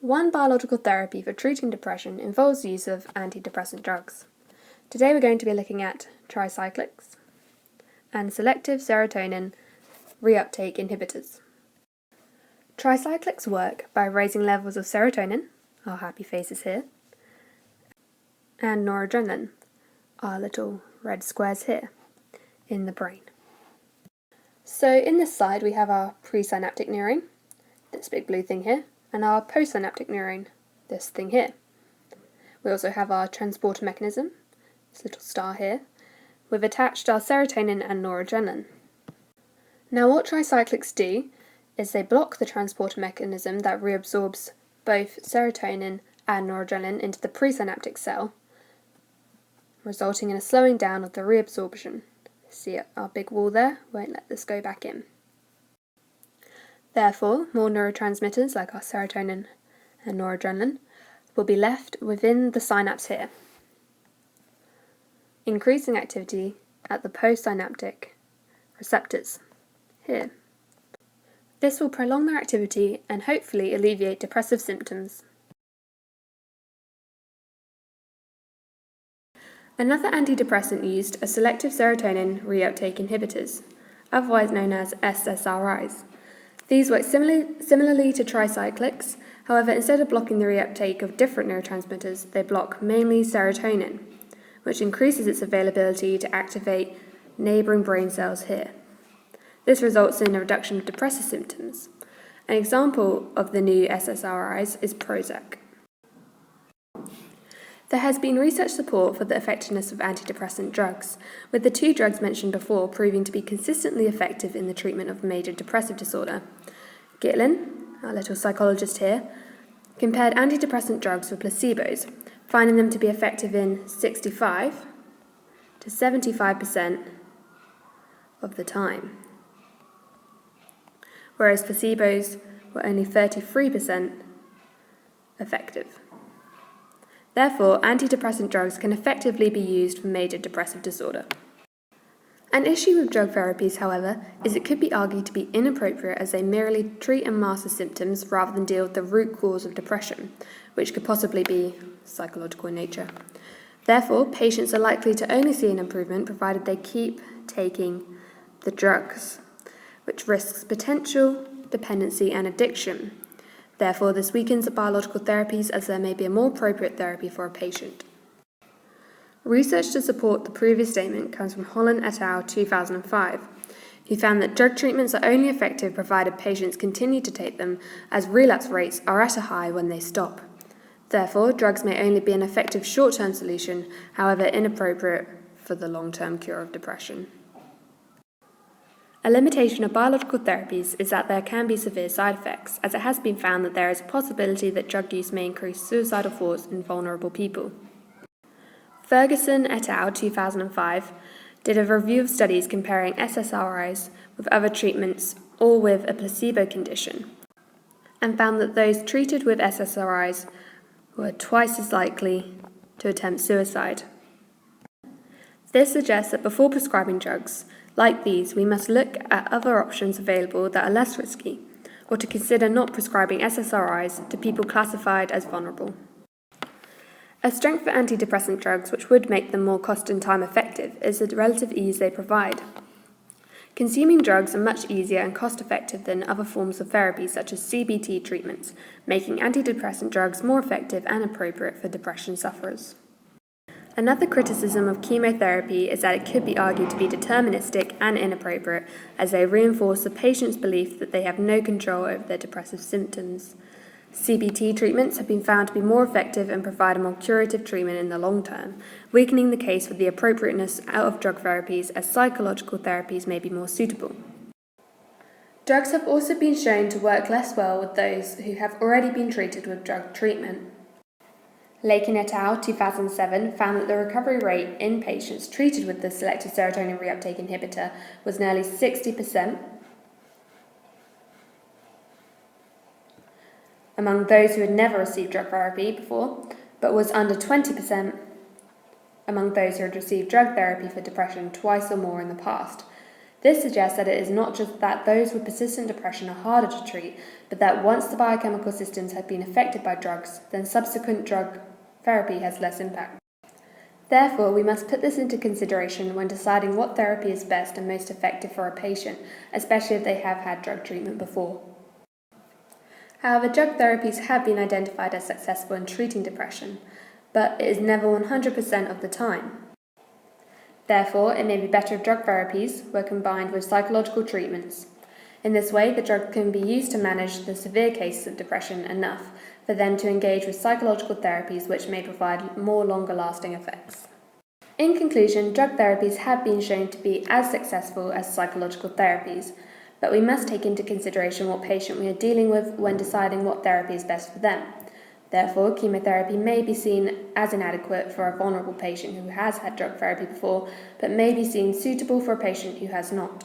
One biological therapy for treating depression involves the use of antidepressant drugs. Today we're going to be looking at tricyclics and selective serotonin reuptake inhibitors. Tricyclics work by raising levels of serotonin, our happy faces here, and noradrenaline, our little red squares here, in the brain. So in this slide we have our presynaptic neurone, this big blue thing here, and our postsynaptic neurone, this thing here. We also have our transporter mechanism, this little star here. We've attached our serotonin and noradrenaline. Now what tricyclics do is they block the transporter mechanism that reabsorbs both serotonin and noradrenaline into the presynaptic cell, resulting in a slowing down of the reabsorption. See our big wall there? Won't let this go back in. Therefore, more neurotransmitters like our serotonin and noradrenaline will be left within the synapse here, increasing activity at the postsynaptic receptors here. This will prolong their activity and hopefully alleviate depressive symptoms. Another antidepressant used are selective serotonin reuptake inhibitors, otherwise known as SSRIs. These work similarly to tricyclics, however, instead of blocking the reuptake of different neurotransmitters, they block mainly serotonin, which increases its availability to activate neighbouring brain cells here. This results in a reduction of depressive symptoms. An example of the new SSRIs is Prozac. There has been research support for the effectiveness of antidepressant drugs, with the two drugs mentioned before proving to be consistently effective in the treatment of major depressive disorder. Gitlin, our little psychologist here, compared antidepressant drugs with placebos, finding them to be effective in 65 to 75% of the time, whereas placebos were only 33% effective. Therefore, antidepressant drugs can effectively be used for major depressive disorder. An issue with drug therapies, however, is it could be argued to be inappropriate as they merely treat and mask the symptoms rather than deal with the root cause of depression, which could possibly be psychological in nature. Therefore, patients are likely to only see an improvement provided they keep taking the drugs, which risks potential dependency and addiction. Therefore, this weakens the biological therapies as there may be a more appropriate therapy for a patient. Research to support the previous statement comes from Holland et al. 2005, who found that drug treatments are only effective provided patients continue to take them, as relapse rates are at a high when they stop. Therefore, drugs may only be an effective short-term solution, however inappropriate for the long-term cure of depression. A limitation of biological therapies is that there can be severe side effects, as it has been found that there is a possibility that drug use may increase suicidal thoughts in vulnerable people. Ferguson et al. 2005 did a review of studies comparing SSRIs with other treatments or with a placebo condition, and found that those treated with SSRIs were twice as likely to attempt suicide. This suggests that before prescribing drugs like these, we must look at other options available that are less risky, or to consider not prescribing SSRIs to people classified as vulnerable. A strength for antidepressant drugs which would make them more cost and time effective is the relative ease they provide. Consuming drugs are much easier and cost effective than other forms of therapy such as CBT treatments, making antidepressant drugs more effective and appropriate for depression sufferers. Another criticism of chemotherapy is that it could be argued to be deterministic and inappropriate, as they reinforce the patient's belief that they have no control over their depressive symptoms. CBT treatments have been found to be more effective and provide a more curative treatment in the long term, weakening the case for the appropriateness out of drug therapies as psychological therapies may be more suitable. Drugs have also been shown to work less well with those who have already been treated with drug treatment. Lakin et al. 2007 found that the recovery rate in patients treated with the selective serotonin reuptake inhibitor was nearly 60% among those who had never received drug therapy before, but was under 20% among those who had received drug therapy for depression twice or more in the past. This suggests that it is not just that those with persistent depression are harder to treat, but that once the biochemical systems have been affected by drugs, then subsequent drug therapy has less impact. Therefore, we must put this into consideration when deciding what therapy is best and most effective for a patient, especially if they have had drug treatment before. However, drug therapies have been identified as successful in treating depression, but it is never 100% of the time. Therefore, it may be better if drug therapies were combined with psychological treatments. In this way, the drug can be used to manage the severe cases of depression enough for them to engage with psychological therapies which may provide more longer-lasting effects. In conclusion, drug therapies have been shown to be as successful as psychological therapies, but we must take into consideration what patient we are dealing with when deciding what therapy is best for them. Therefore, chemotherapy may be seen as inadequate for a vulnerable patient who has had drug therapy before, but may be seen suitable for a patient who has not.